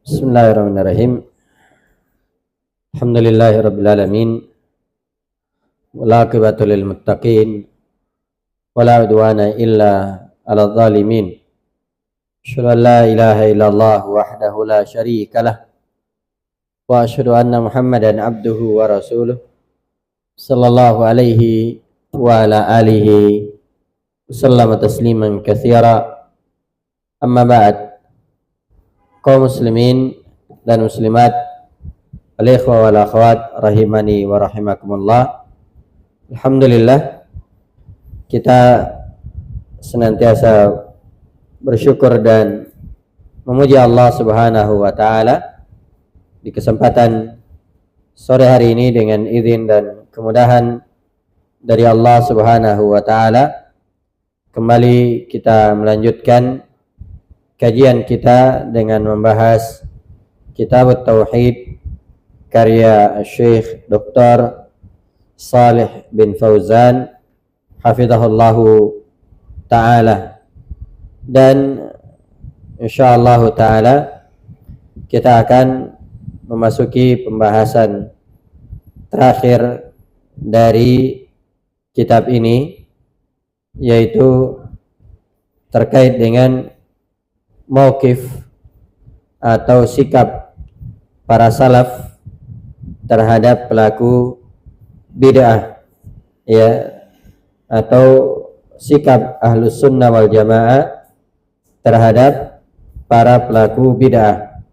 Bismillahirrahmanirrahim. Alhamdulillahirabbil alamin. Wal aqibatu lil muttaqin. Wala udwana illa 'alal zalimin. Asyhadu an la ilaha illallah wahdahu la syarikalah. Wa asyhadu anna Muhammadan abduhu wa rasuluh. Sallallahu alaihi wa ala alihi wasallama tasliman katsira. Amma ba'd. Kaum muslimin dan muslimat, al-ikhwa wal akhwat rahimani wa rahimakumullah. Alhamdulillah, kita senantiasa bersyukur dan memuji Allah Subhanahu wa taala di kesempatan sore hari ini dengan izin dan kemudahan dari Allah Subhanahu wa taala. Kembali kita melanjutkan kajian kita dengan membahas Kitab Tauhid karya Syekh Dr. Shalih bin Fauzan hafizahullahu ta'ala, dan insyaallah ta'ala kita akan memasuki pembahasan terakhir dari kitab ini, yaitu terkait dengan mauqif atau sikap para salaf terhadap pelaku bid'ah, ya, atau sikap ahlus sunnah wal jamaah terhadap para pelaku bid'ah.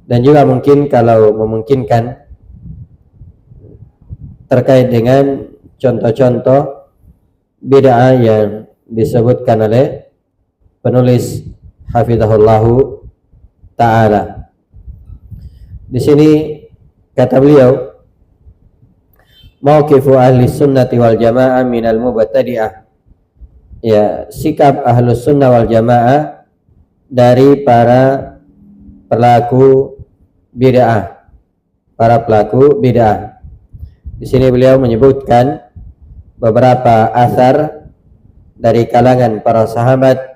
Dan juga mungkin kalau memungkinkan terkait dengan contoh-contoh bid'ah yang disebutkan oleh penulis hafizahullahu ta'ala. Di sini kata beliau, mauqifu ahli sunnati wal jamaah minal mubtadi'ah, ya, sikap ahlus sunnah wal jamaah dari para pelaku bid'ah, para pelaku bid'ah. Di sini beliau menyebutkan beberapa asar dari kalangan para sahabat,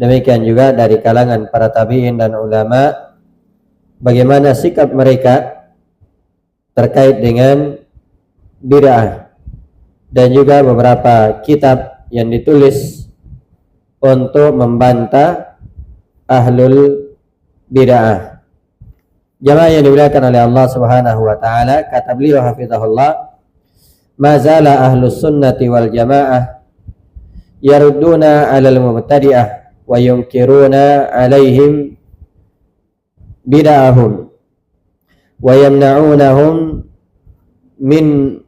demikian juga dari kalangan para tabi'in dan ulama, bagaimana sikap mereka terkait dengan bid'ah, dan juga beberapa kitab yang ditulis untuk membantah ahlul bid'ah. Jamaah yang dimuliakan oleh Allah Subhanahu wa taala, kata beliau hafizahullah, ma zala ahlus sunnati wal jamaah yarudduna 'alal mubtadi'ah wa yunkiruna 'alaihim bid'ahum wa yamna'unahum min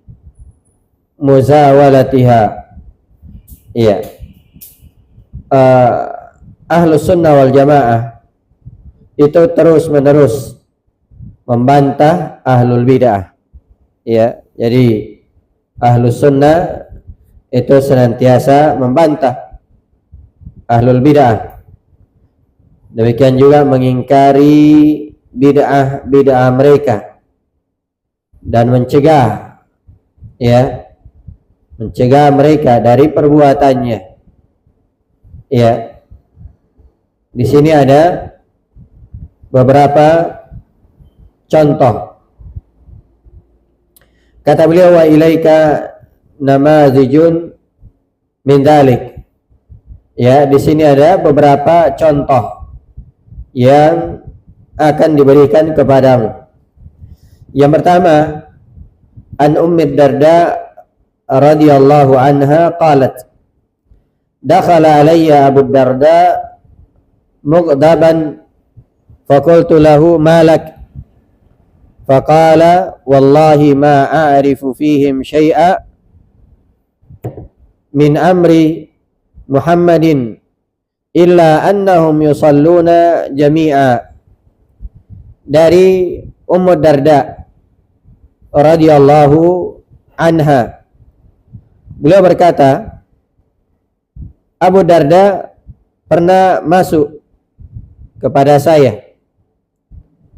muzawalatiha. Iya. Ahlus sunnah wal jamaah itu terus menerus membantah ahlul bid'ah. Ya, jadi ahlus sunnah itu senantiasa membantah ahlul bid'ah. Demikian juga mengingkari bid'ah mereka dan mencegah, ya, mencegah mereka dari perbuatannya. Ya. Di sini ada beberapa contoh. Kata beliau, wa ilaika namazijun min dzalik. Ya, di sini ada beberapa contoh yang akan diberikan kepadamu. Yang pertama, an Ummi Darda radhiyallahu anha qalat, dakhala alayya Abu Darda mughdaban faqultu lahu malak, faqala wallahi ma a'rifu fihim syai'a min amri Muhammadin illa annahum yusalluna jami'a. Dari Ummu Darda radhiyallahu anha, beliau berkata, Abu Darda pernah masuk kepada saya,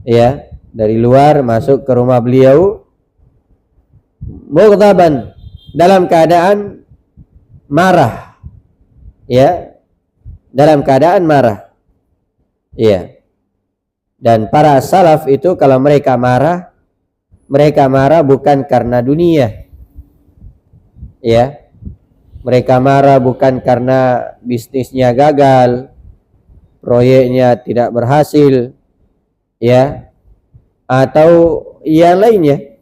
ya, dari luar masuk ke rumah beliau, mughdaban, dalam keadaan marah, ya, dalam keadaan marah. Iya. Dan para salaf itu kalau mereka marah bukan karena dunia. Ya. Mereka marah bukan karena bisnisnya gagal, proyeknya tidak berhasil, ya, atau yang lainnya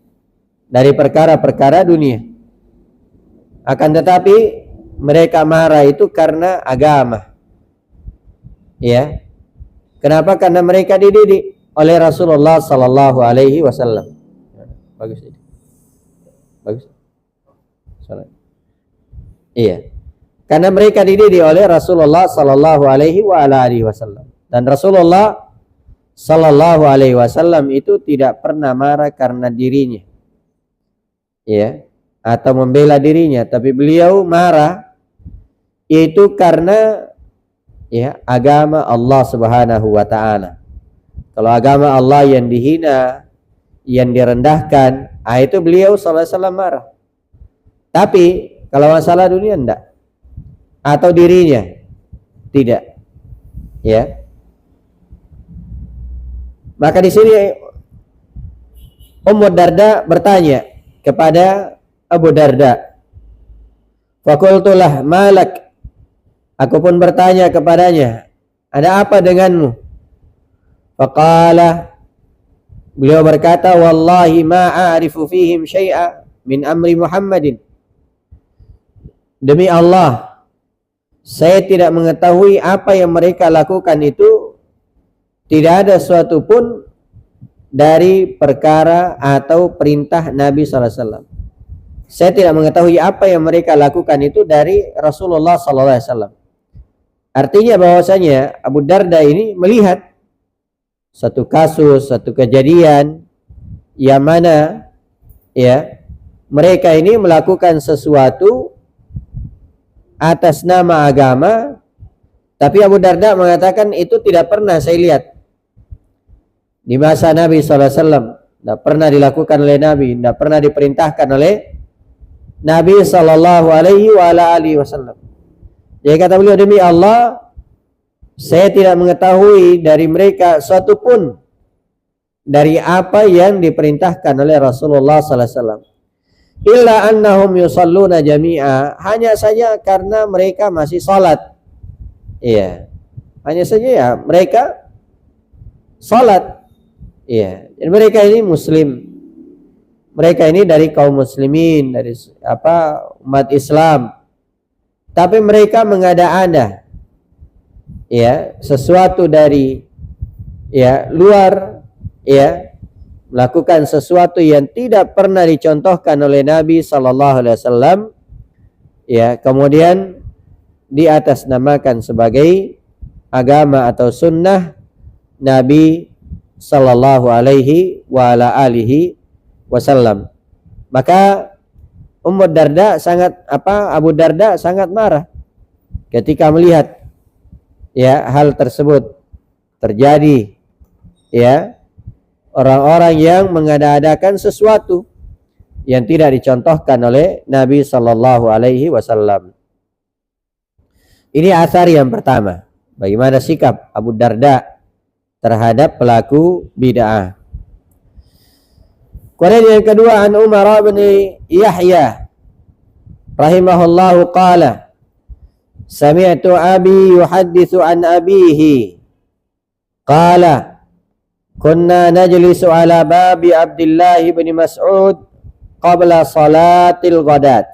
dari perkara-perkara dunia. Akan tetapi mereka marah itu karena agama. Ya. Kenapa? Karena mereka dididik oleh Rasulullah sallallahu alaihi wasallam. Bagus ini. Bagus. Salah. Iya. Karena mereka dididik oleh Rasulullah sallallahu alaihi wasallam. Dan Rasulullah sallallahu alaihi wasallam itu tidak pernah marah karena dirinya. Ya, atau membela dirinya, tapi beliau marah itu karena ya agama Allah Subhanahu wa taala. Kalau agama Allah yang dihina, yang direndahkan, itu beliau sallallahu alaihi wasallam marah. Tapi kalau masalah dunia enggak, atau dirinya tidak, ya. Maka di sini Ummu Darda bertanya kepada Abu Darda, "Faqultulah malak?" Aku pun bertanya kepadanya, "Ada apa denganmu?" Faqala, beliau berkata, "Wallahi ma a'rifu fihim syai'a min amri Muhammadin." Demi Allah, saya tidak mengetahui apa yang mereka lakukan itu, tidak ada suatu pun dari perkara atau perintah Nabi SAW. Saya tidak mengetahui apa yang mereka lakukan itu dari Rasulullah SAW. Artinya bahwasanya Abu Darda ini melihat satu kasus, satu kejadian yang mana ya mereka ini melakukan sesuatu atas nama agama, tapi Abu Darda mengatakan itu tidak pernah saya lihat di masa Nabi SAW, tidak pernah dilakukan oleh Nabi, tidak pernah diperintahkan oleh Nabi Sallallahu Alaihi Wasallam. Jadi kata beliau, demi Allah, saya tidak mengetahui dari mereka suatu pun dari apa yang diperintahkan oleh Rasulullah Sallallahu Alaihi Wasallam. Illa annahum yusalluna jami'a, hanya saja karena mereka masih salat. Iya. Hanya saja ya mereka salat. Iya. Dan mereka ini muslim. Mereka ini dari kaum muslimin, dari umat Islam. Tapi mereka mengada-ada ya sesuatu dari ya luar, ya melakukan sesuatu yang tidak pernah dicontohkan oleh Nabi sallallahu alaihi wasallam, ya, kemudian diatasnamakan sebagai agama atau sunnah Nabi sallallahu alaihi wasallam. Maka Abu Darda sangat marah ketika melihat ya hal tersebut terjadi, ya, orang-orang yang mengada-adakan sesuatu yang tidak dicontohkan oleh Nabi sallallahu alaihi wasallam. Ini asar yang pertama, bagaimana sikap Abu Darda terhadap pelaku bid'ah. Kemudian yang kedua, an Umar bin Yahya rahimahullahu qala, sami'tu abi yuhadditsu an abihi qala kunna najlisu ala babi Abdullah bin Mas'ud qabla salatil ghadat.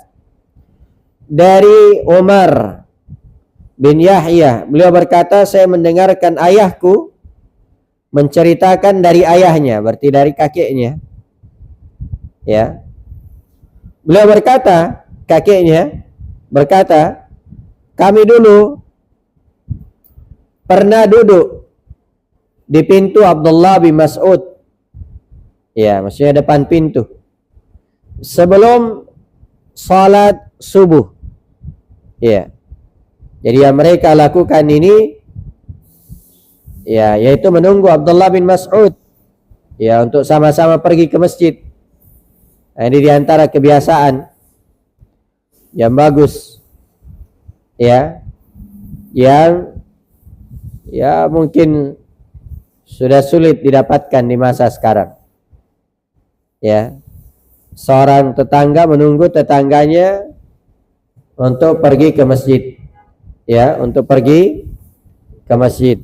Dari Umar bin Yahya, beliau berkata, saya mendengarkan ayahku menceritakan dari ayahnya, berarti dari kakeknya. Ya. Beliau berkata, kakeknya berkata, kami dulu pernah duduk di pintu Abdullah bin Mas'ud. Ya, maksudnya depan pintu. Sebelum salat subuh. Ya. Jadi yang mereka lakukan ini ya, yaitu menunggu Abdullah bin Mas'ud ya untuk sama-sama pergi ke masjid. Nah, ini diantara kebiasaan yang bagus ya, yang ya mungkin sudah sulit didapatkan di masa sekarang. Ya, seorang tetangga menunggu tetangganya untuk pergi ke masjid. Ya, untuk pergi ke masjid.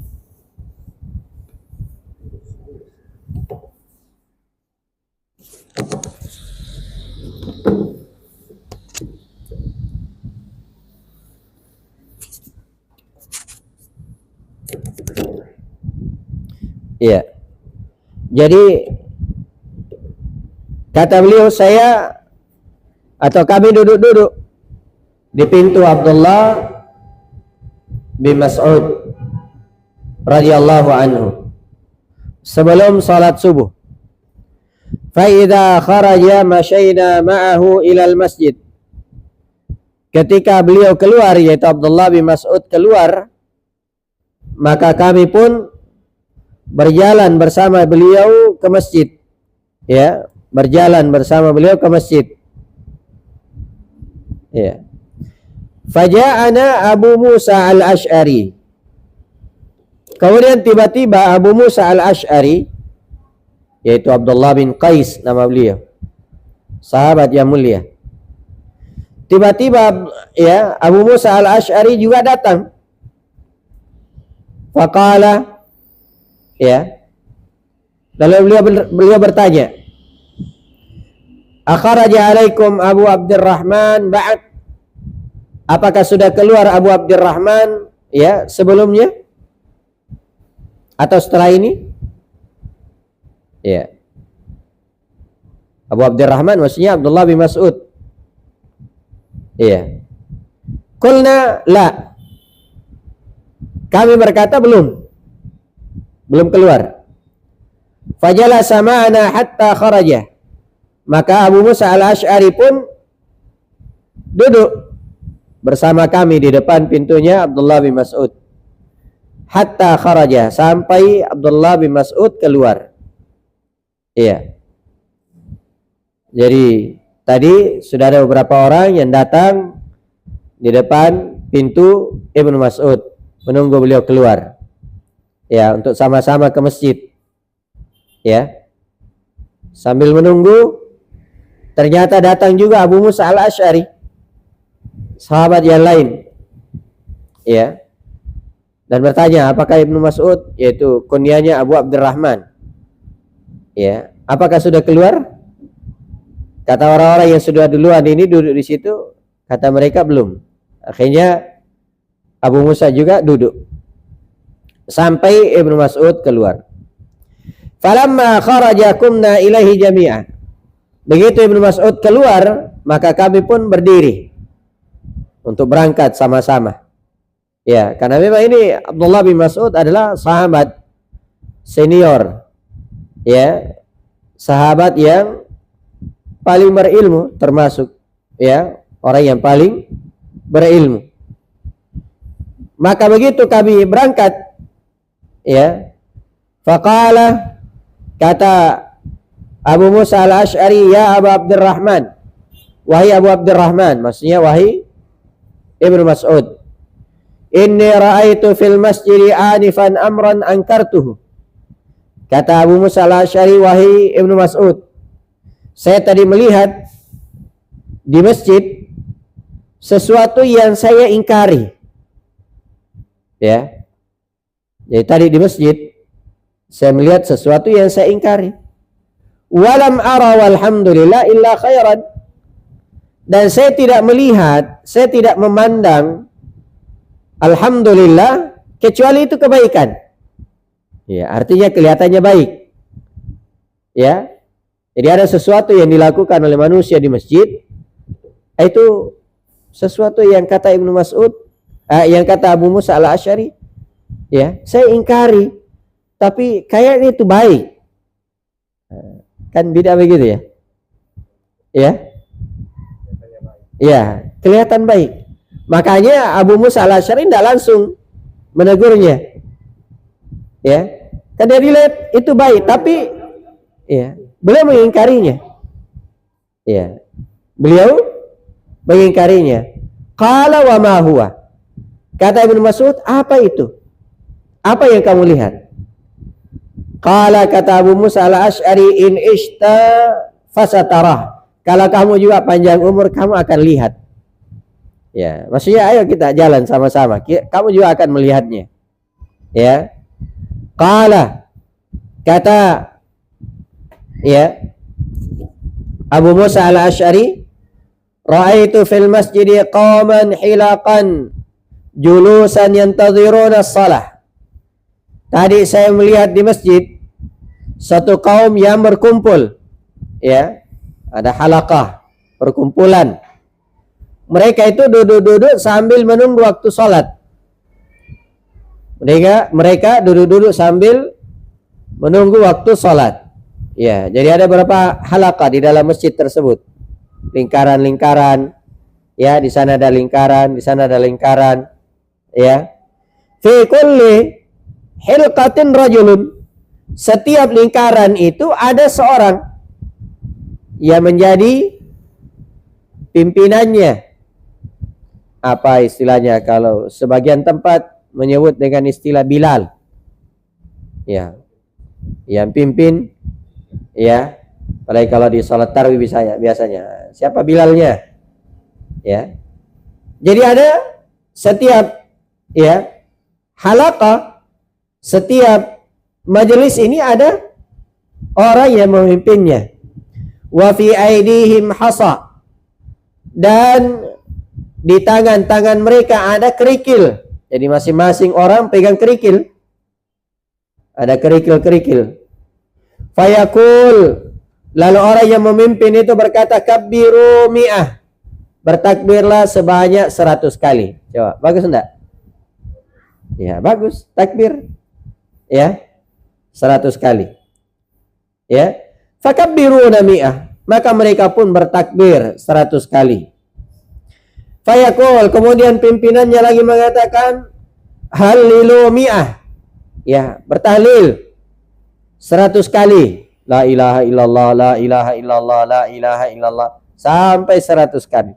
Iya. Jadi kata beliau, saya atau kami duduk-duduk di pintu Abdullah bin Mas'ud radhiyallahu anhu sebelum salat subuh. Fa idza kharaja masyayna ma'ahu ilal masjid. Ketika beliau keluar, yaitu Abdullah bin Mas'ud keluar, maka kami pun berjalan bersama beliau ke masjid. Ya, berjalan bersama beliau ke masjid. Ya. Faja'ana Abu Musa al-Ash'ari. Kemudian tiba-tiba Abu Musa al-Ash'ari, yaitu Abdullah bin Qais nama beliau, sahabat yang mulia. Tiba-tiba ya Abu Musa al-Ash'ari juga datang. Faqala, ya, lalu beliau bertanya, akharaja alaikum Abu Abdurrahman ba'd? Apakah sudah keluar Abu Abdurrahman ya sebelumnya atau setelah ini? Ya, Abu Abdurrahman maksudnya Abdullah bin Mas'ud. Iya. Qulna la. Kami berkata belum keluar. Fajalasa ma'ana hatta kharaja. Maka Abu Musa al-Ash'ari pun duduk bersama kami di depan pintunya Abdullah bin Mas'ud. Hatta kharaja, sampai Abdullah bin Mas'ud keluar. Iya. Jadi tadi sudah ada beberapa orang yang datang di depan pintu Ibnu Mas'ud menunggu beliau keluar. Ya, untuk sama-sama ke masjid. Ya. Sambil menunggu, ternyata datang juga Abu Musa al-Ash'ari, sahabat yang lain. Ya. Dan bertanya, apakah Ibnu Mas'ud, yaitu kunyahnya Abu Abdurrahman, ya, apakah sudah keluar? Kata orang-orang yang sudah duluan ini duduk di situ, kata mereka belum. Akhirnya Abu Musa juga duduk sampai Ibnu Mas'ud keluar. Falamma kharaja kumna ilaihi jami'ah. Begitu Ibnu Mas'ud keluar, maka kami pun berdiri untuk berangkat sama-sama. Ya, karena memang ini Abdullah bin Mas'ud adalah sahabat senior. Ya, sahabat yang paling berilmu, termasuk ya orang yang paling berilmu. Maka begitu kami berangkat, ya, faqala, kata Abu Musa al-Ash'ari, ya Abu Abdurrahman, wahai Abu Abdurrahman, maksudnya wahai Ibnu Mas'ud, inni ra'aitu fil masjidi anifan amran ankartuhu. Kata Abu Musa al-Ash'ari, wahai Ibnu Mas'ud, saya tadi melihat di masjid sesuatu yang saya ingkari. Ya. Jadi tadi di masjid saya melihat sesuatu yang saya ingkari. Walam ara walhamdulillah illa khairan. Dan saya tidak melihat, saya tidak memandang, alhamdulillah, kecuali itu kebaikan. Ya, artinya kelihatannya baik. Ya. Jadi ada sesuatu yang dilakukan oleh manusia di masjid, itu sesuatu yang kata Ibnu Mas'ud, yang kata Abu Musa al-Ash'ari, ya, saya ingkari, tapi kayaknya itu baik. Kan beda begitu ya? Ya, ya, kelihatan baik. Makanya Abu Musa al-Ash'ari tidak langsung menegurnya. Ya, kan dia dilihat itu baik, tapi ya, beliau mengingkarinya. Ya, beliau mengingkarinya. Qala wa ma huwa. Kata Ibnu Mas'ud, apa itu? Apa yang kamu lihat? Qala, kata Abu Musa al-Asy'ari, in ishta fasatarah. Kalau kamu juga panjang umur, kamu akan lihat. Ya, maksudnya ayo kita jalan sama-sama. Kamu juga akan melihatnya. Ya. Qala, kata ya Abu Musa al-Asy'ari, ra'aitu fil masjidi qauman hilaqan julusan yantadhiruna as-salah. Tadi saya melihat di masjid satu kaum yang berkumpul, ya, ada halaqah, perkumpulan. Mereka itu duduk-duduk sambil menunggu waktu sholat. Mereka duduk-duduk sambil menunggu waktu sholat. Ya, jadi ada beberapa halaqah di dalam masjid tersebut, lingkaran-lingkaran. Ya, di sana ada lingkaran, di sana ada lingkaran. Ya, fi kulli hilqatin rajulun. Setiap lingkaran itu ada seorang yang menjadi pimpinannya. Apa istilahnya kalau sebagian tempat menyebut dengan istilah Bilal. Ya, yang pimpin. Ya, apalagi kalau di sholat tarawih biasanya siapa Bilalnya. Ya, jadi ada setiap, ya, halaqah, setiap majelis ini ada orang yang memimpinnya. Wa fi aidihim hasa, dan di tangan-tangan mereka ada kerikil. Jadi masing-masing orang pegang kerikil. Ada kerikil-kerikil. Fayaqul, lalu orang yang memimpin itu berkata, kabbiru mi'ah, bertakbirlah sebanyak 100 kali. Coba, bagus enggak? Ya, bagus, takbir. Ya, 100 kali. Ya, fakabbiruna mi'ah, maka mereka pun bertakbir 100 kali. Fayaqul, kemudian pimpinannya lagi mengatakan, halilu mi'ah, ya, bertahlil 100 kali. La ilaha illallah, la ilaha illallah, la ilaha illallah, sampai 100 kali.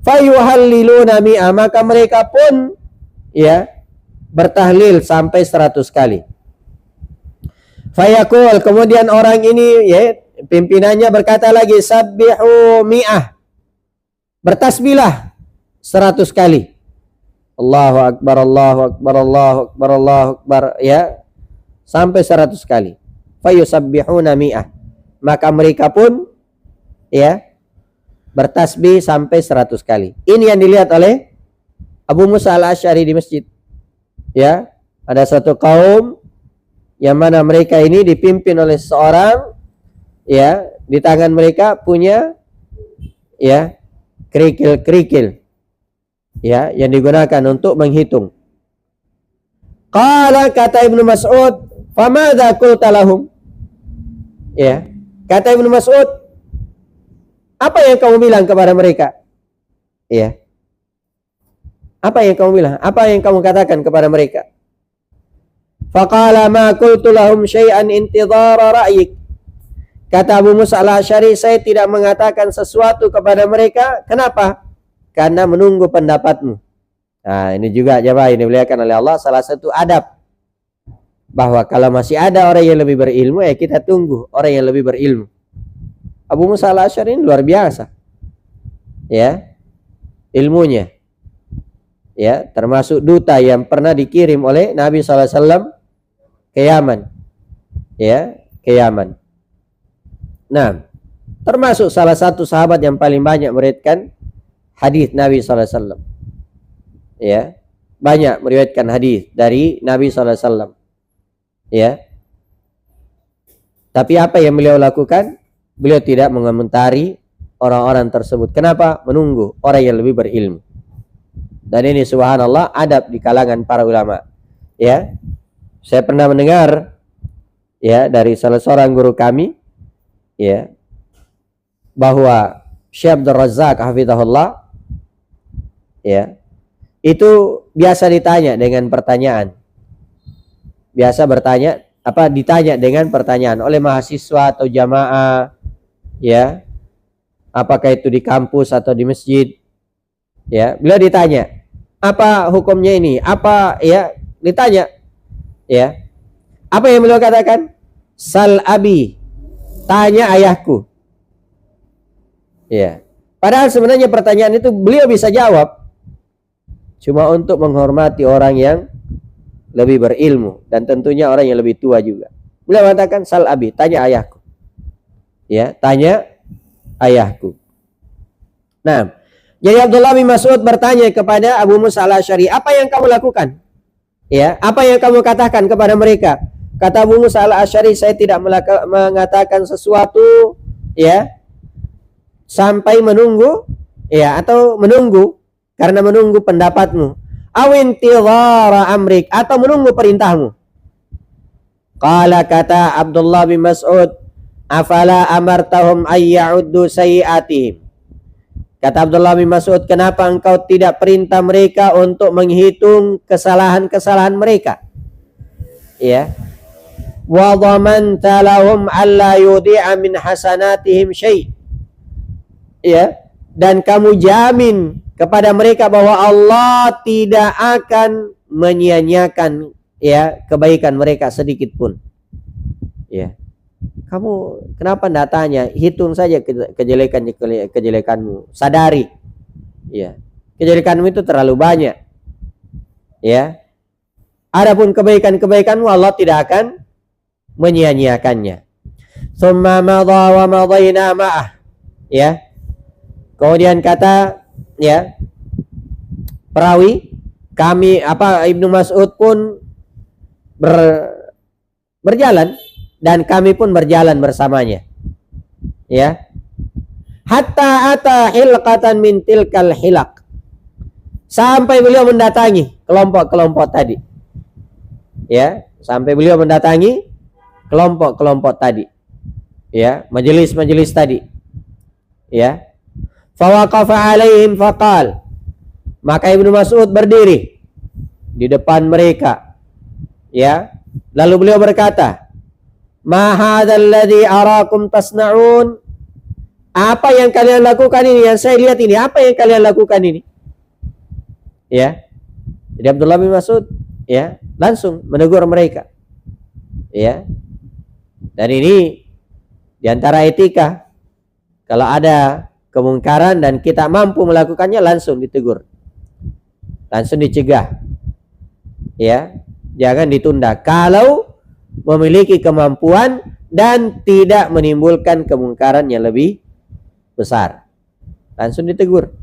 Fayuhalliluna mi'ah, maka mereka pun, ya, bertahlil sampai 100 kali. Fayaqul, kemudian orang ini, ya, pimpinannya berkata lagi, sabbihu mi'ah, bertasbihlah 100 kali. Allahu akbar, Allahu akbar, Allahu akbar, Allahu akbar, ya, sampai 100 kali. Fayusabbihuna mi'ah, maka mereka pun, ya, bertasbih sampai 100 kali. Ini yang dilihat oleh Abu Musa al-Asy'ari di masjid. Ya, ada satu kaum yang mana mereka ini dipimpin oleh seorang, ya, di tangan mereka punya, ya, kerikil-kerikil, ya, yang digunakan untuk menghitung. Qala, kata Ibnu Mas'ud, famadza qulta lahum? Ya, kata Ibnu Mas'ud, apa yang kamu bilang kepada mereka? Ya, apa yang kamu bilang? Apa yang kamu katakan kepada mereka? Faqala ma qultu lahum syai'an intidhara ra'yik. Kata Abu Musa al-Asy'ari, saya tidak mengatakan sesuatu kepada mereka. Kenapa? Karena menunggu pendapatmu. Nah, ini juga jemaah ini dimuliakan oleh Allah, salah satu adab, bahwa kalau masih ada orang yang lebih berilmu, ya kita tunggu orang yang lebih berilmu. Abu Musa al-Asy'ari ini luar biasa, ya, ilmunya, ya, termasuk duta yang pernah dikirim oleh Nabi SAW ke Yaman, ya, ke Yaman. Nah, termasuk salah satu sahabat yang paling banyak meriwayatkan hadis Nabi SAW. Ya, banyak meriwayatkan hadis dari Nabi SAW. Ya, tapi apa yang beliau lakukan? Beliau tidak mengomentari orang-orang tersebut. Kenapa? Menunggu orang yang lebih berilmu. Dan ini subhanallah adab di kalangan para ulama. Ya, saya pernah mendengar, ya, dari salah seorang guru kami, ya, bahwa Syekh Abdul Razak hafizahullah, ya, itu biasa ditanya dengan pertanyaan. Biasa bertanya, ditanya dengan pertanyaan oleh mahasiswa atau jamaah, ya, apakah itu di kampus atau di masjid. Ya, beliau ditanya, apa hukumnya ini? Apa, ya, ditanya, ya, Apa yang beliau katakan? Sal abi, tanya ayahku. Ya. Padahal sebenarnya pertanyaan itu beliau bisa jawab, cuma untuk menghormati orang yang lebih berilmu dan tentunya orang yang lebih tua juga. Beliau katakan sal abi, tanya ayahku. Ya, tanya ayahku. Nah, jadi Abdullah bin Mas'ud bertanya kepada Abu Musa al-Asy'ari, apa yang kamu lakukan? Ya, apa yang kamu katakan kepada mereka? Kata Abu Musa al-Asy'ari, saya tidak mengatakan sesuatu, ya, sampai menunggu, ya, atau menunggu karena menunggu pendapatmu. Awintidhara amrik, atau menunggu perintahmu. Qala, kata Abdullah bin Mas'ud, afala amartahum ayya'uddu sayyi'atihim. Kata Abdullah bin Mas'ud, kenapa engkau tidak perintah mereka untuk menghitung kesalahan-kesalahan mereka? Ya. Wa dhamanta lahum alla yudhi'a min hasanatihim syai'. Ya. Dan kamu jamin kepada mereka bahwa Allah tidak akan menyia-nyiakan, ya, kebaikan mereka sedikit pun. Ya. Kamu kenapa tidak tanya? Hitung saja kejelekanmu. Sadari, ya, kejelekanmu itu terlalu banyak. Ya, adapun kebaikanmu Allah tidak akan menyia-nyiakannya. Tsumma madha wa madhaina ma'ah. Ya, kemudian kata, ya, perawi kami Ibnu Mas'ud pun berjalan. Dan kami pun berjalan bersamanya. Ya. Hatta ata hilqatan min tilkal hilaq. Sampai beliau mendatangi kelompok-kelompok tadi. Ya, sampai beliau mendatangi kelompok-kelompok tadi. Ya, majelis-majelis tadi. Ya. Fa waqafa alaihim faqal. Maka Ibnu Mas'ud berdiri di depan mereka. Ya. Lalu beliau berkata, ma hadzal ladzi arakum tasna'un. Apa yang kalian lakukan ini? Yang saya lihat ini, apa yang kalian lakukan ini? Ya. Jadi Abdullah bin Mas'ud, ya, langsung menegur mereka. Ya. Dan ini di antara etika. Kalau ada kemungkaran dan kita mampu melakukannya, langsung ditegur. Langsung dicegah. Ya. Jangan ditunda. Kalau memiliki kemampuan dan tidak menimbulkan kemungkaran yang lebih besar, langsung ditegur.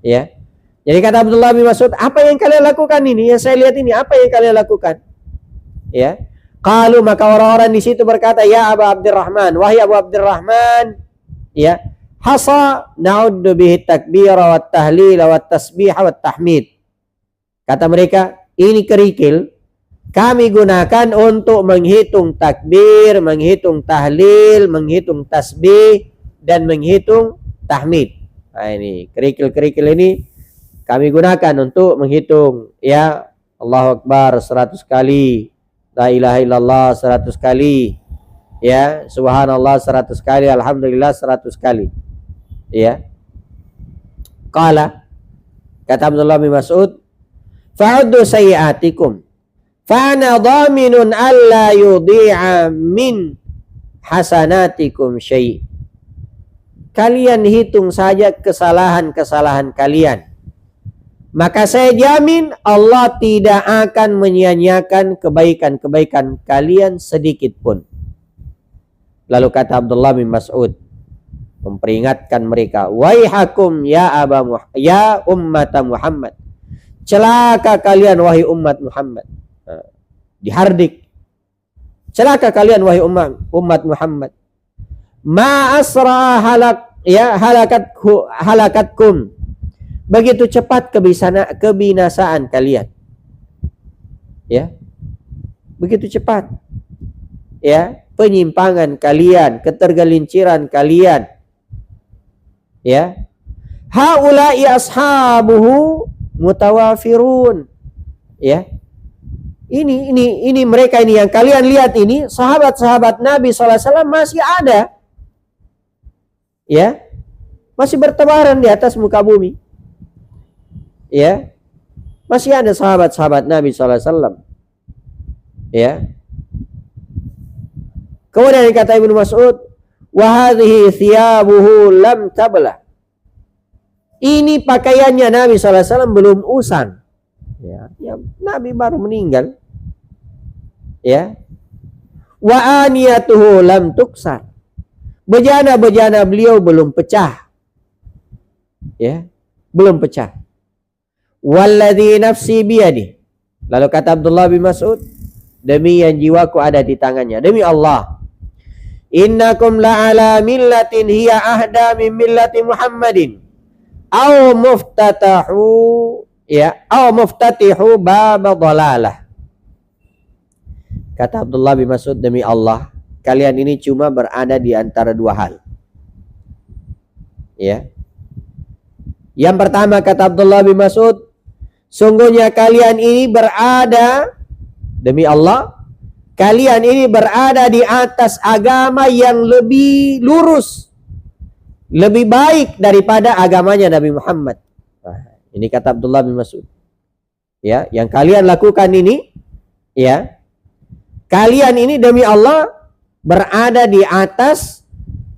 Ya. Jadi kata Abdullah bin Mas'ud, apa yang kalian lakukan ini? Yang saya lihat ini, apa yang kalian lakukan? Ya. Qalu, maka orang-orang di situ berkata, ya Abu Abdurrahman, wahai Abu Abdurrahman, ya, hasa na'uddu bihi takbira wat tahlil wat tasbih wat tahmid. Kata mereka, ini kerikil kami gunakan untuk menghitung takbir, menghitung tahlil, menghitung tasbih, dan menghitung tahmid. Nah, ini kerikil-kerikil ini kami gunakan untuk menghitung, ya, Allahu Akbar 100 kali, la ilaha illallah 100 kali, ya, subhanallah 100 kali, alhamdulillah 100 kali. Ya. Qala, kata Abdullah bin Mas'ud, fa'uddu sayyi'atikum fa'ana dhaminun alla yudhi'a min hasanatikum syai'. Kalian hitung saja kesalahan-kesalahan kalian, maka saya jamin Allah tidak akan menyia-nyiakan kebaikan-kebaikan kalian sedikit pun. Lalu kata Abdullah bin Mas'ud memperingatkan mereka, waihakum ya ummata Muhammad, celaka kalian wahai umat Muhammad. Dihardik, celaka kalian wahai umat Muhammad. Ma asra halakatkum, begitu cepat kebinasaan kalian. Ya, begitu cepat, ya, penyimpangan kalian, ketergelinciran kalian. Ya, haula'i ashabuhu mutawafirun. Ya, ini mereka ini yang kalian lihat ini, sahabat-sahabat Nabi SAW masih ada. Ya, masih bertebaran di atas muka bumi. Ya, masih ada sahabat-sahabat Nabi SAW. Ya, Kemudian kata Ibnu Mas'ud, wa hadhihi thiyabuhu lam tabla. Ini pakaiannya Nabi SAW belum usang. Ya, Nabi baru meninggal. Ya. Wa aniyatuhu lam tuksar. Bejana-bejana beliau belum pecah. Ya, belum pecah. Walladzi nafsi biyadi. Lalu kata Abdullah bin Mas'ud, demi yang jiwaku ada di tangannya, demi Allah, innakum la'ala millatin hiya ahda min millati Muhammadin aw muftatihu bab dhalalah. Kata Abdullah bin Mas'ud, demi Allah, kalian ini cuma berada di antara dua hal. Ya. Yang pertama, kata Abdullah bin Mas'ud, sungguhnya kalian ini berada, demi Allah, kalian ini berada di atas agama yang lebih lurus, lebih baik daripada agamanya Nabi Muhammad. Nah, ini kata Abdullah bin Mas'ud. Ya, yang kalian lakukan ini, ya, kalian ini demi Allah berada di atas,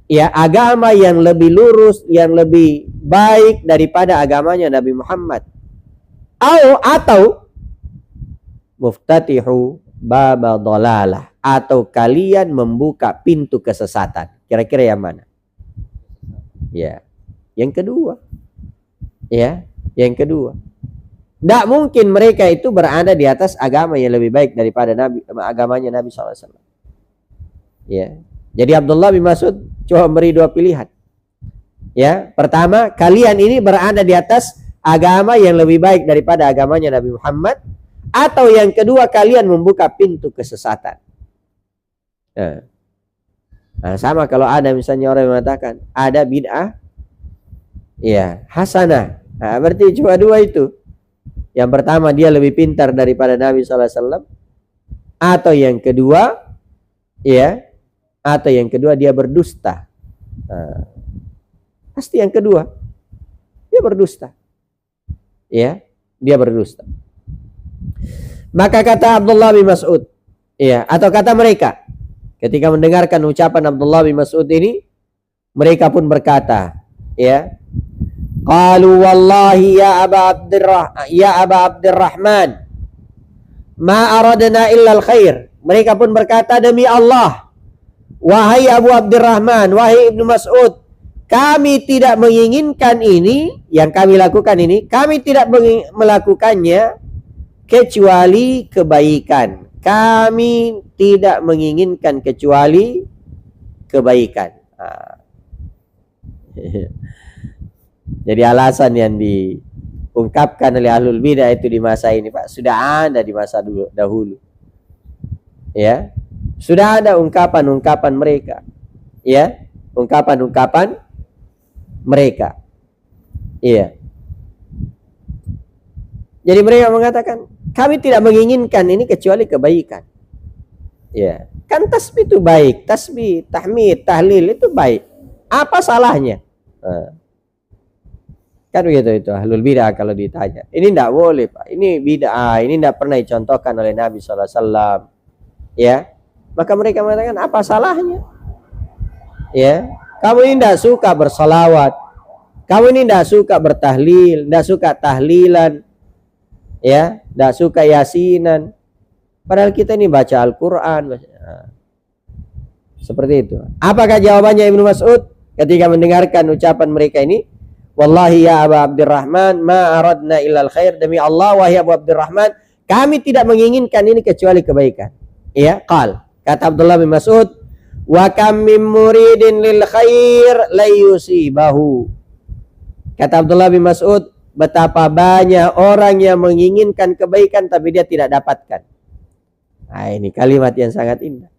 ya, agama yang lebih lurus, yang lebih baik daripada agamanya Nabi Muhammad. Atau muftatihu baba dhalalah, atau kalian membuka pintu kesesatan. Kira-kira yang mana? Ya, yang kedua. Ya, yang kedua. Tidak mungkin mereka itu berada di atas agama yang lebih baik daripada agamanya Nabi SAW. Ya. Jadi Abdullah bin Mas'ud coba beri dua pilihan. Ya, pertama, kalian ini berada di atas agama yang lebih baik daripada agamanya Nabi Muhammad, atau yang kedua, kalian membuka pintu kesesatan. Nah, sama kalau ada misalnya orang yang mengatakan ada bid'ah, ya, hasanah. Nah, berarti cuma dua itu. Yang pertama, dia lebih pintar daripada Nabi SAW, atau yang kedua, ya, atau yang kedua dia berdusta. Nah, pasti yang kedua, dia berdusta. Ya, dia berdusta. Maka kata Abdullah bin Mas'ud, ya, atau kata mereka, ketika mendengarkan ucapan Abdullah bin Mas'ud ini, mereka pun berkata, ya, qalu wallahi ya Aba Abdurrahman, ma aradna illa al-khair. Mereka pun berkata, demi Allah, wahai Abu Abdurrahman, wahai Ibnu Mas'ud, kami tidak menginginkan ini, yang kami lakukan ini, kami tidak melakukannya kecuali kebaikan. Kami tidak menginginkan kecuali kebaikan. Jadi alasan yang diungkapkan oleh ahlul bidah itu di masa ini, Pak, sudah ada di masa dahulu. Ya, sudah ada ungkapan-ungkapan mereka. Ya, ungkapan-ungkapan mereka. Iya. Jadi mereka mengatakan, kami tidak menginginkan ini kecuali kebaikan. Ya, kan tasbih itu baik, tasbih, tahmid, tahlil itu baik. Apa salahnya? Kan begitu itu ahlul bidah kalau ditanya. Ini tidak boleh, Pak. Ini bid'ah, ini tidak pernah dicontohkan oleh Nabi SAW. Ya, maka mereka mengatakan, apa salahnya? Ya, kamu ini tidak suka bersalawat, kamu ini tidak suka bertahlil, tidak suka tahlilan, ya, tidak suka yasinan, padahal kita ini baca Al-Quran. Seperti itu. Apakah jawabannya Ibnu Mas'ud ketika mendengarkan ucapan mereka ini? Wallahi ya Aba Abdurrahman, ma aradna illal khair. Demi Allah, wahai Abu Abdurrahman, kami tidak menginginkan ini kecuali kebaikan. Ya, kata Abdullah bin Mas'ud, wa kam min muridin lil khair la yusibahu. Kata Abdullah bin Mas'ud, betapa banyak orang yang menginginkan kebaikan tapi dia tidak dapatkan. Nah, ini kalimat yang sangat indah.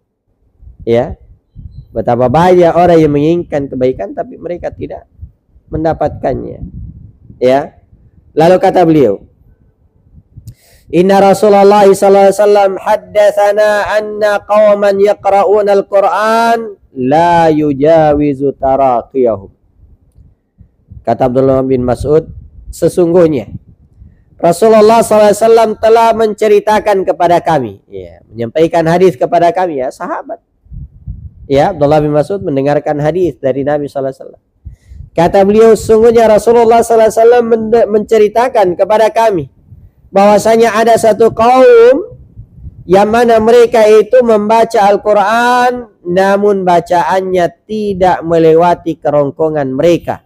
Ya, betapa banyak orang yang menginginkan kebaikan tapi mereka tidak mendapatkannya. Ya, lalu kata beliau, inna Rasulullah sallallahu alaihi wasallam haddatsana anna qauman yaqra'una al-Qur'an la yujawizu taraqiyahum. Kata Abdullah bin Mas'ud, sesungguhnya Rasulullah SAW telah menceritakan kepada kami, ya, menyampaikan hadis kepada kami, ya sahabat, Ya, Abdullah bin Mas'ud mendengarkan hadis dari Nabi sallallahu alaihi wasallam. Kata beliau, sungguhnya Rasulullah sallallahu alaihi wasallam menceritakan kepada kami bahwasanya ada satu kaum yang mana mereka itu membaca Al-Quran namun bacaannya tidak melewati kerongkongan mereka.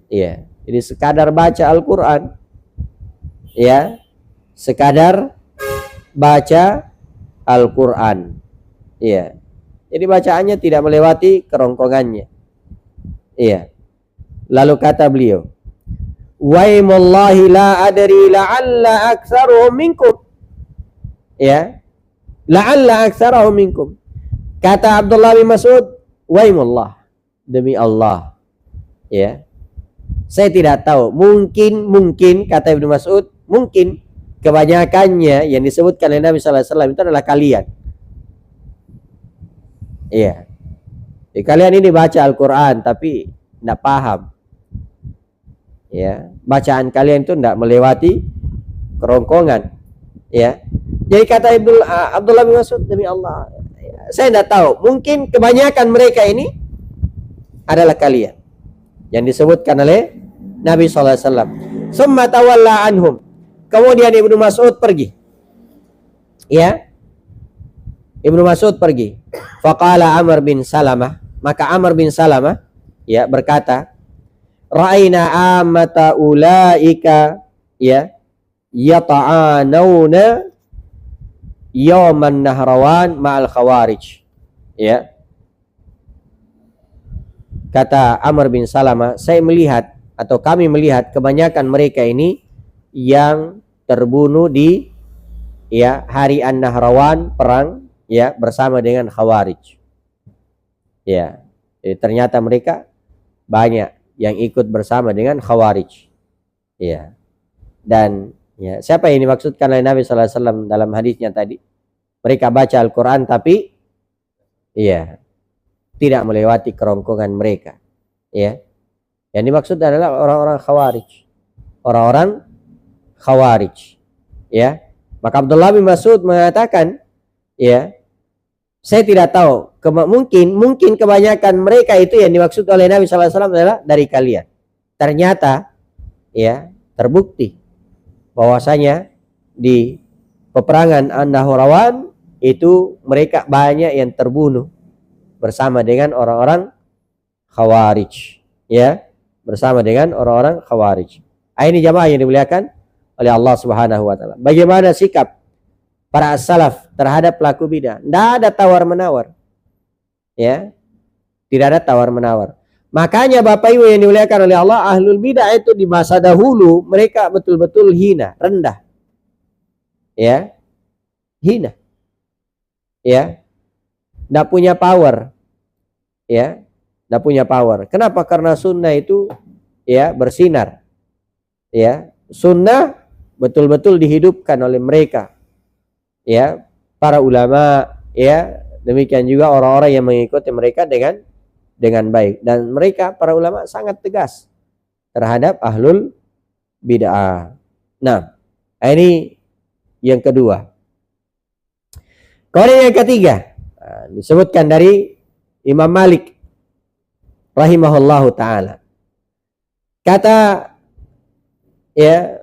Ya, jadi sekadar baca Al-Quran, ya, sekadar baca Al-Quran, ya, jadi bacaannya tidak melewati kerongkongannya. Iya. Lalu kata beliau, waimullahi la adri la'alla aktsaruhum minkum. Ya, la'alla aktsarahum minkum. Kata Abdullah bin Mas'ud, waimullah, demi Allah, ya, saya tidak tahu, mungkin kata Ibnu Mas'ud, mungkin kebanyakannya yang disebutkan oleh Nabi sallallahu alaihi wasallam itu adalah kalian. Iya. Kalian ini baca Al-Quran tapi tidak paham. Ya, bacaan kalian itu tidak melewati kerongkongan. Ya. Jadi kata Abdullah bin Mas'ud, demi Allah, saya tidak tahu, mungkin kebanyakan mereka ini adalah kalian yang disebutkan oleh Nabi SAW. Summa tawalla anhum. Kemudian Ibnu Mas'ud pergi. Ya, Ibnu Mas'ud pergi. Faqala Amr bin Salamah. Maka Amr bin Salamah, ya, berkata, ra'aina amata ulaika, ya, yata'anawna yawman nahrawan ma'al khawarij. Ya, kata Amr bin Salamah, saya melihat atau kami melihat kebanyakan mereka ini yang terbunuh di, ya, hari An-Nahrawan, perang, ya, bersama dengan Khawarij. Ya, jadi ternyata mereka banyak yang ikut bersama dengan Khawarij. Ya. Dan, ya, siapa yang dimaksudkan oleh Nabi sallallahu alaihi wasallam dalam hadisnya tadi? Mereka baca Al-Quran tapi, ya, tidak melewati kerongkongan mereka. Ya. Yang dimaksud adalah orang-orang Khawarij. Orang-orang Khawarij. Ya. Maka Abdullah bin Mas'ud mengatakan, ya, saya tidak tahu, mungkin kebanyakan mereka itu yang dimaksud oleh Nabi sallallahu alaihi wasallam adalah dari kalian. Ternyata, ya, terbukti bahwasanya di peperangan An-Nahrawan itu mereka banyak yang terbunuh bersama dengan orang-orang Khawarij, ya, bersama dengan orang-orang Khawarij. Ini jamaah yang dimuliakan oleh Allah Subhanahu wa taala. Bagaimana sikap para salaf terhadap pelaku bidah? Tidak ada tawar-menawar. Ya. Tidak ada tawar-menawar. Makanya Bapak Ibu yang dimuliakan oleh Allah, ahlul bidah itu di masa dahulu mereka betul-betul hina, rendah. Ya. Hina. Ya. Tidak punya power. Ya. Tidak punya power. Kenapa? Karena sunnah itu, ya, bersinar. Ya. Sunnah betul-betul dihidupkan oleh mereka. Ya, para ulama, ya, demikian juga orang-orang yang mengikuti mereka dengan baik, dan mereka para ulama sangat tegas terhadap ahlul bid'ah. Nah, ini yang kedua. Kemudian yang ketiga, disebutkan dari Imam Malik rahimahullahu taala. Kata, ya,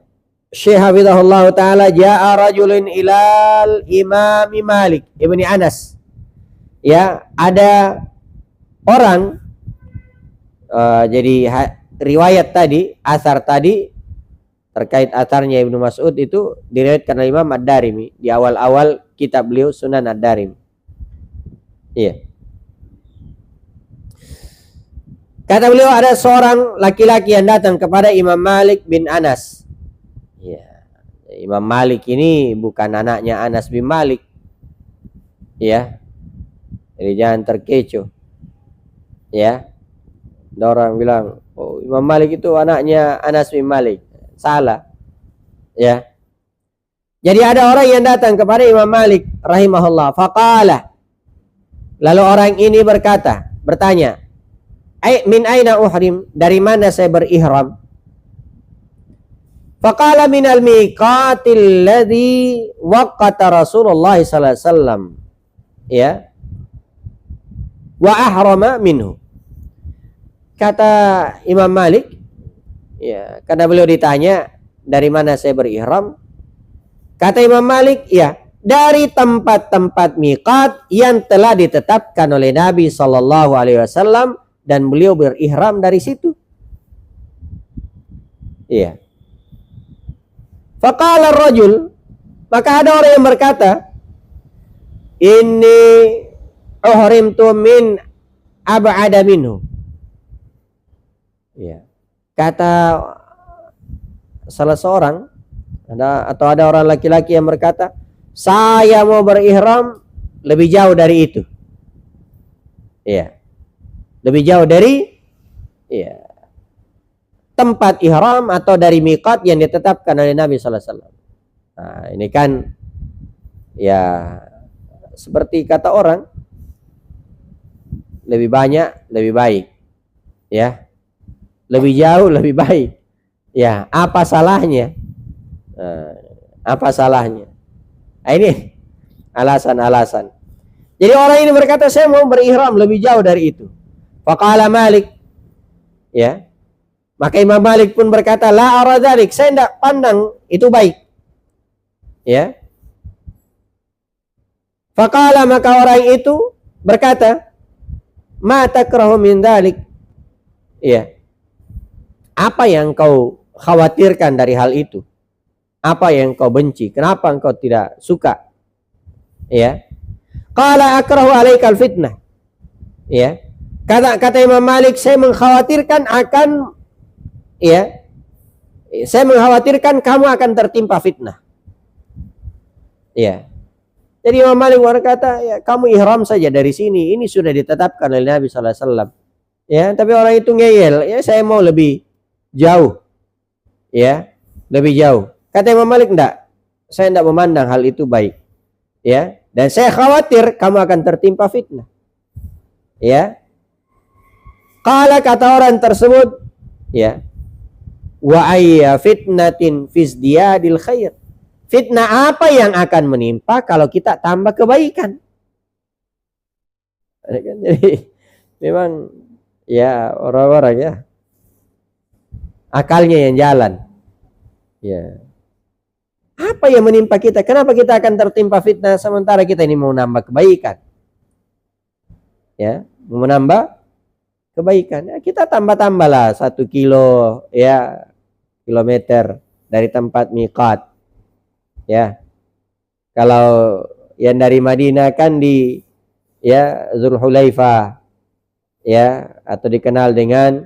Syekh hafizahullah ta'ala, ja'a rajulun ilal imam Malik ibni Anas. Ya, ada orang, jadi riwayat tadi, asar tadi, terkait asarnya Ibnu Mas'ud itu diriwayatkan oleh Imam Ad-Darimi di awal-awal kitab beliau Sunan Ad-Darimi. Iya. Kata beliau, ada seorang laki-laki yang datang kepada Imam Malik bin Anas. Ya, Imam Malik ini bukan anaknya Anas bin Malik. Ya. Jadi jangan terkecoh. Ya. Ada orang bilang, oh, Imam Malik itu anaknya Anas bin Malik. Salah. Ya. Jadi ada orang yang datang kepada Imam Malik rahimahullah, faqala. Lalu orang ini bertanya, min aina uhrim? Dari mana saya berihram? Faqala minal miqatil ladzi waqata Rasulullah sallallahu alaihi wasallam. Ya. wa ahrama minhu. Kata Imam Malik, ya, karena beliau ditanya dari mana saya berihram, kata Imam Malik, ya, dari tempat-tempat miqat yang telah ditetapkan oleh Nabi Sallallahu Alaihi Wasallam, dan beliau berihram dari situ. Iya. Faqala ar-rajul, maka ada orang yang berkata, inni uhrimtu min ab'ada minhu. Ya. Kata salah seorang, ada orang laki-laki yang berkata, saya mau berihram lebih jauh dari itu. Ya. Lebih jauh dari, ya, tempat ihram atau dari miqat yang ditetapkan oleh Nabi sallallahu alaihi wasallam. Nah, ini kan ya seperti kata orang, lebih banyak lebih baik, ya, lebih jauh lebih baik, ya, apa salahnya? Apa salahnya? Nah, ini alasan-alasan. Jadi orang ini berkata, saya mau berihram lebih jauh dari itu. Faqala Malik, ya, maka Imam Malik pun berkata, la ara dzalik, saya tidak pandang itu baik, ya. Faqala, maka orang itu berkata, ma takrahu min dzalik, ya, apa yang kau khawatirkan dari hal itu? Apa yang kau benci? Kenapa engkau tidak suka? Ya. Qala akrahu alaikal fitnah. Ya. Kata Imam Malik, saya mengkhawatirkan akan, ya, saya mengkhawatirkan kamu akan tertimpa fitnah. Ya. Jadi Imam Malik berkata, ya, kamu ihram saja dari sini. Ini sudah ditetapkan oleh Nabi sallallahu alaihi wasallam. Ya, tapi orang itu ngeyel, ya, saya mau lebih jauh. Ya, lebih jauh. Kata Imam Malik, enggak. Saya enggak memandang hal itu baik. Ya, dan saya khawatir kamu akan tertimpa fitnah. Ya. Qala, kata orang tersebut, ya, wa ayya fitnatin fizdiyadil khair. Fitnah apa yang akan menimpa kalau kita tambah kebaikan? Jadi memang, ya, orang-orang, ya, akalnya yang jalan. Ya. Apa yang menimpa kita? Kenapa kita akan tertimpa fitnah sementara kita ini mau nambah kebaikan? Ya, mau menambah kebaikan. Ya, kita tambah-tambahlah 1 kilo, ya, kilometer dari tempat miqat. Ya. Kalau yang dari Madinah kan di, ya, Zulhulaifah, ya, atau dikenal dengan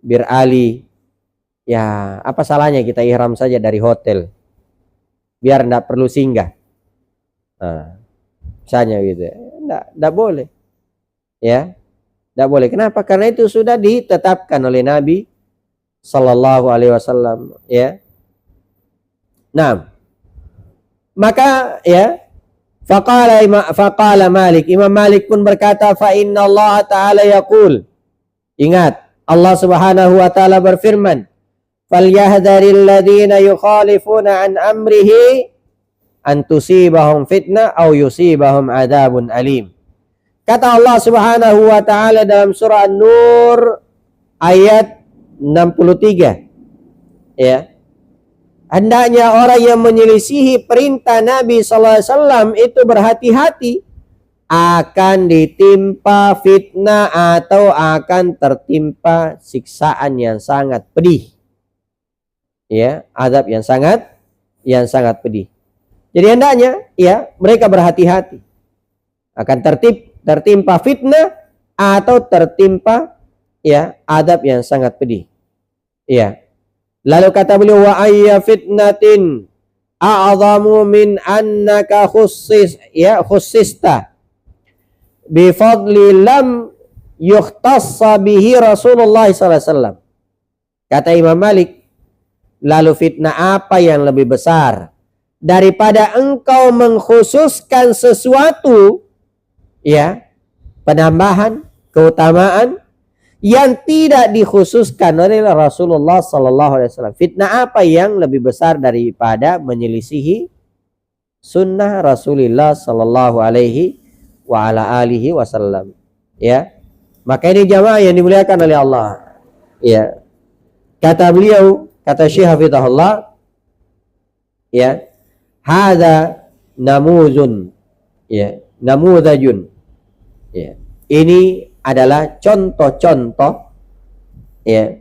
Bir Ali. Ya, apa salahnya kita ihram saja dari hotel, biar enggak perlu singgah. Nah, misalnya gitu. Enggak boleh. Ya. Enggak boleh. Kenapa? Karena itu sudah ditetapkan oleh Nabi sallallahu alaihi wasallam, ya. Nah, maka, ya, faqala Malik, Imam Malik pun berkata, fa inna Allah ta'ala yaqul, ingat, Allah Subhanahu wa taala berfirman, falyahdharil ladzina yukhalifuna an amrihi an tusibahum fitnah aw yusibahum adzabun alim. Kata Allah Subhanahu wa taala dalam surah An-Nur ayat 63, ya, hendaknya orang yang menyelisihi perintah Nabi sallallahu alaihi wasallam itu berhati-hati akan ditimpa fitnah atau akan tertimpa siksaan yang sangat pedih. Ya, azab yang sangat pedih. Jadi hendaknya, ya, mereka berhati-hati akan tertimpa fitnah atau tertimpa, ya, azab yang sangat pedih. Ya. Lalu kata beliau, wa ayya fitnatin a'zamu min annaka khussista bi fadli lam yukhtassa bihi Rasulullah sallallahu alaihi wasallam. Kata Imam Malik, lalu fitnah apa yang lebih besar daripada engkau mengkhususkan sesuatu, ya, penambahan keutamaan yang tidak dikhususkan oleh Rasulullah sallallahu alaihi wasallam. Fitnah apa yang lebih besar daripada menyelisihi sunnah Rasulullah sallallahu alaihi wa ala alihi wasallam. Ya. Maka ini jamaah yang dimuliakan oleh Allah. Ya. Kata beliau, kata Syekh Hafizahullah, ya, hadza namuzun, ya, namuzajun. Ya. Ini adalah contoh-contoh, ya.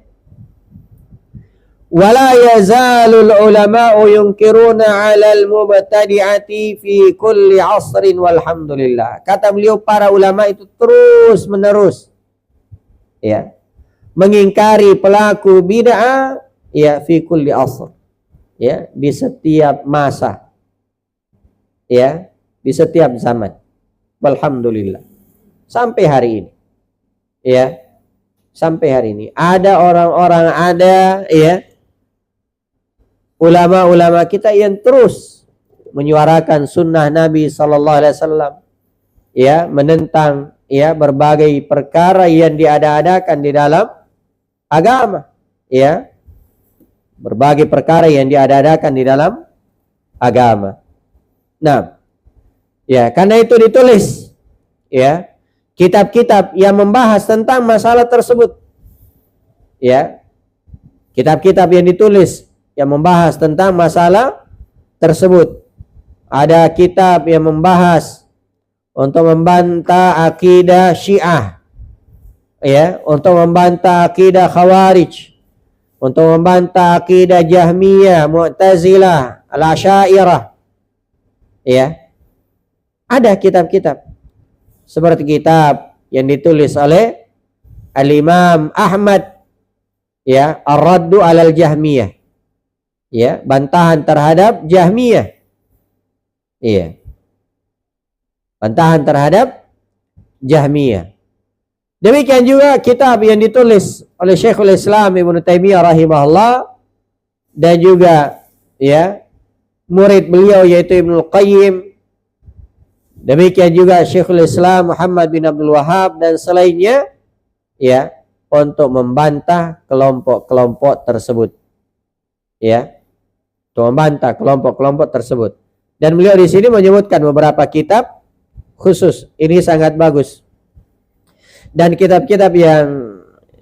Wala yazalul ulama'u yunkiruna 'alal mubtadi'ati fi kulli 'asrin walhamdulillah. Kata beliau, para ulama itu terus menerus, ya, mengingkari pelaku bid'ah, ya, fi kulli 'asr, ya, di setiap masa, ya, di setiap zaman. Walhamdulillah. Sampai hari ini. Ya. Sampai hari ini ada orang-orang, ada, ya, ulama-ulama kita yang terus menyuarakan sunnah Nabi sallallahu alaihi wasallam, ya, menentang, ya, berbagai perkara yang diada-adakan di dalam agama, ya, berbagai perkara yang diada-adakan di dalam agama. Nah, ya, karena itu ditulis, ya, kitab-kitab yang membahas tentang masalah tersebut, ya, kitab-kitab yang ditulis yang membahas tentang masalah tersebut. Ada kitab yang membahas untuk membantah akidah Syiah, ya, untuk membantah akidah Khawarij, untuk membantah akidah Jahmiyah, Mu'tazilah, Al-Asy'ariyah, ya. Ada kitab-kitab seperti kitab yang ditulis oleh Al-Imam Ahmad, ya, Ar-Raddu 'alal Jahmiyah, ya, bantahan terhadap Jahmiyah, iya, bantahan terhadap Jahmiyah. Demikian juga kitab yang ditulis oleh Syekhul Islam Ibnu Taimiyah rahimahullah, dan juga, ya, murid beliau yaitu Ibnu Qayyim. Demikian juga Syekhul Islam Muhammad bin Abdul Wahhab dan selainnya, ya, untuk membantah kelompok-kelompok tersebut, ya, untuk membantah kelompok-kelompok tersebut. Dan beliau di sini menyebutkan beberapa kitab khusus. Ini sangat bagus. Dan kitab-kitab yang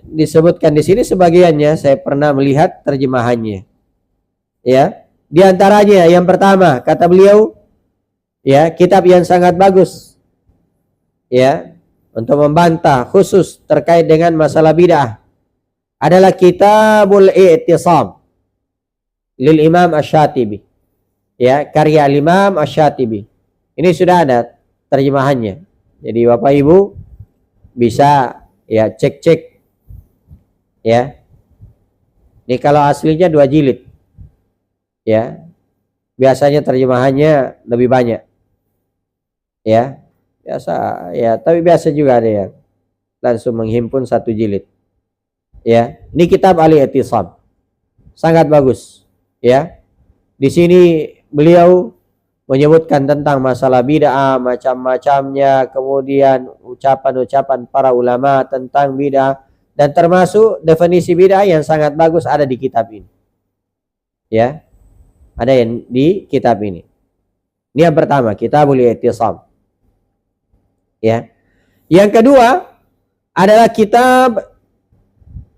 disebutkan di sini sebagiannya saya pernah melihat terjemahannya, ya. Di antaranya yang pertama, kata beliau, ya, kitab yang sangat bagus, ya, untuk membantah khusus terkait dengan masalah bid'ah adalah Kitabul I'tisam lil Imam Asy-Syatibi, ya, karya Imam Asy-Syatibi. Ini sudah ada terjemahannya. Jadi Bapak Ibu bisa, ya, cek-cek, ya. Ini kalau aslinya 2 jilid, ya. Biasanya terjemahannya lebih banyak, ya. Biasa, ya, tapi biasa juga ada yang langsung menghimpun 1 jilid, ya. Ini kitab Al-I'tisam sangat bagus, ya. Di sini beliau menyebutkan tentang masalah bid'ah macam-macamnya, kemudian ucapan-ucapan para ulama tentang bid'ah, dan termasuk definisi bid'ah yang sangat bagus ada di kitab ini, ya. Ada yang di kitab ini. Ini yang pertama, Kitabul I'tisam, ya. Yang kedua adalah kitab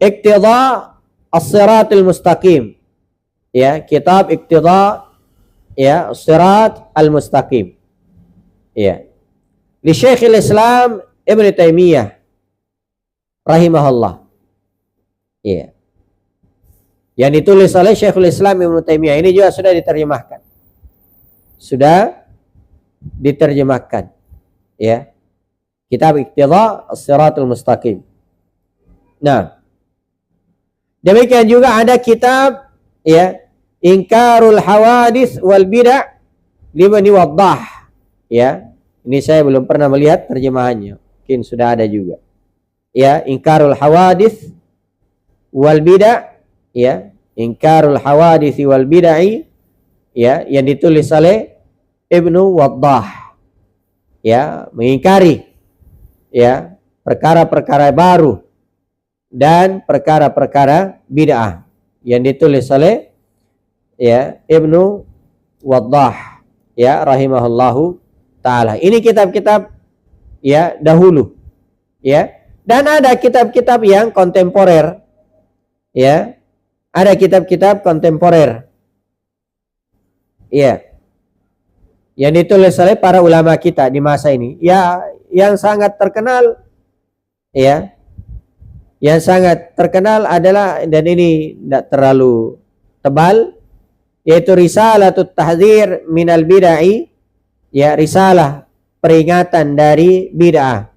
Iqtida As-Siratal Mustaqim, ya, kitab Iqtida, ya, As-Sirat Al-Mustaqim, ya, li Syekhul Islam Ibnu Taimiyah rahimahullah, ya, yang ditulis oleh Syekhul Islam Ibnu Taimiyah. Ini juga sudah diterjemahkan. Sudah diterjemahkan, ya. Kitab Iqtida As-Siratal Mustaqim. Nah, demikian juga ada kitab, ya, Inkarul Hawadits wal Bid'ah Libni Waddah, ya. Ini saya belum pernah melihat terjemahannya. Mungkin sudah ada juga. Ya, Inkarul Hawadits wal Bid'ah, ya, Inkarul Hawadits wal Bid'ah, ya, yang ditulis oleh Ibnu Waddah, ya, mengingkari, ya, perkara-perkara baru dan perkara-perkara bid'ah yang ditulis oleh, ya, Ibnu Waddah, ya, rahimahullahu ta'ala. Ini kitab-kitab, ya, dahulu, ya. Dan ada kitab-kitab yang kontemporer, ya. Ada kitab-kitab kontemporer, ya, yang ditulis oleh para ulama kita di masa ini, ya, yang sangat terkenal, ya. Yang sangat terkenal adalah, dan ini tidak terlalu tebal, yaitu Risalatut Tahdzir minal Bid'ah, ya, risalah peringatan dari bid'ah,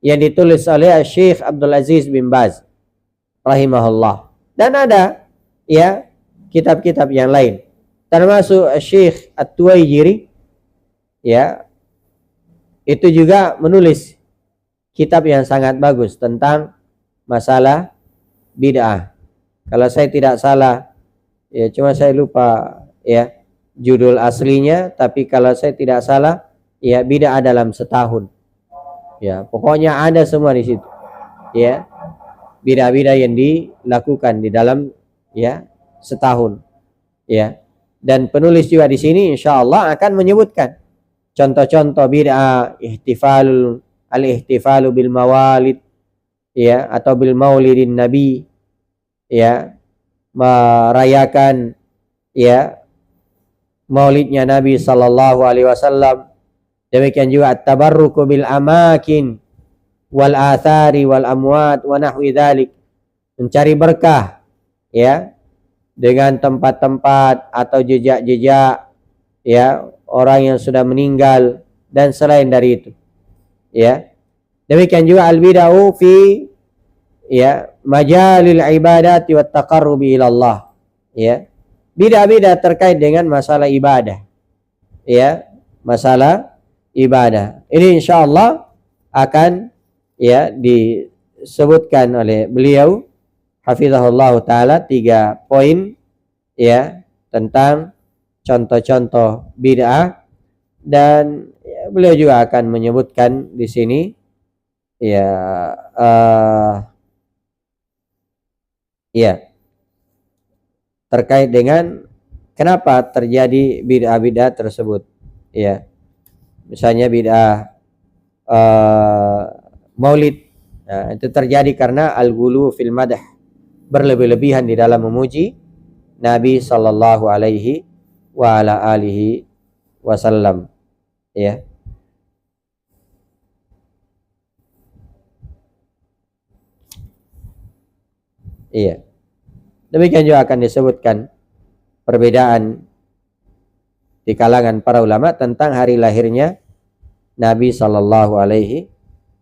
yang ditulis oleh Syekh Abdul Aziz bin Baz rahimahullah. Dan ada, ya, kitab-kitab yang lain, termasuk Syekh At-Tuwaijiri, ya, itu juga menulis kitab yang sangat bagus tentang masalah bid'ah. Kalau saya tidak salah, ya, cuma saya lupa, ya, judul aslinya, tapi kalau saya tidak salah, ya, bid'ah dalam setahun. Ya, pokoknya ada semua di situ. Ya, bid'ah-bid'ah yang dilakukan di dalam, ya, setahun. Ya, dan penulis juga di sini insyaallah akan menyebutkan contoh-contoh bid'ah, al-ihtifalu bil mawalid, ya, atau bil maulidin nabi, ya, merayakan, ya, maulidnya Nabi sallallahu alaihi wasallam. Demikian juga at-tabarruku bil amakin wal athari wal amwat wa nahwi dzalik, mencari berkah, ya, dengan tempat-tempat atau jejak-jejak, ya, orang yang sudah meninggal dan selain dari itu, ya. Demikian juga al-bid'ah fi, ya, majalil ibadati wat taqarrubi ila Allah, ya. Bid'ah-bid'ah terkait dengan masalah ibadah, ya, masalah ibadah. Ini insyaallah akan, ya, disebutkan oleh beliau hafizahullah taala 3 poin, ya, tentang contoh-contoh bid'ah. Dan, ya, beliau juga akan menyebutkan di sini, ya, ya, terkait dengan kenapa terjadi bid'ah-bid'ah tersebut, ya. Misalnya bid'ah maulid, nah, itu terjadi karena al-ghulu fil madah, berlebih-lebihan di dalam memuji Nabi sallallahu alaihi wa ala alihi wasallam, ya. Iya. Demikian juga akan disebutkan perbedaan di kalangan para ulama tentang hari lahirnya Nabi sallallahu alaihi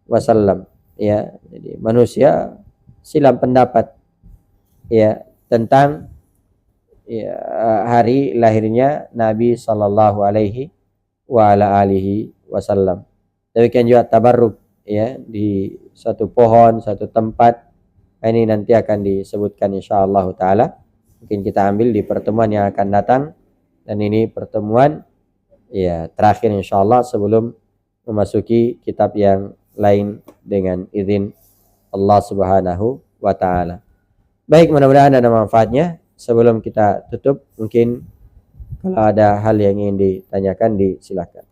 wasallam, ya. Jadi manusia silam pendapat, ya, tentang, ya, hari lahirnya Nabi sallallahu alaihi wa ala alihi wasallam. Demikian juga tabarruk, ya, di satu pohon, satu tempat. Ini nanti akan disebutkan insyaallah taala. Mungkin kita ambil di pertemuan yang akan datang. Dan ini pertemuan, ya, terakhir insyaallah sebelum memasuki kitab yang lain dengan izin Allah Subhanahu wa taala. Baik, mudah-mudahan ada manfaatnya. Sebelum kita tutup, mungkin kalau ada hal yang ingin ditanyakan, disilakan.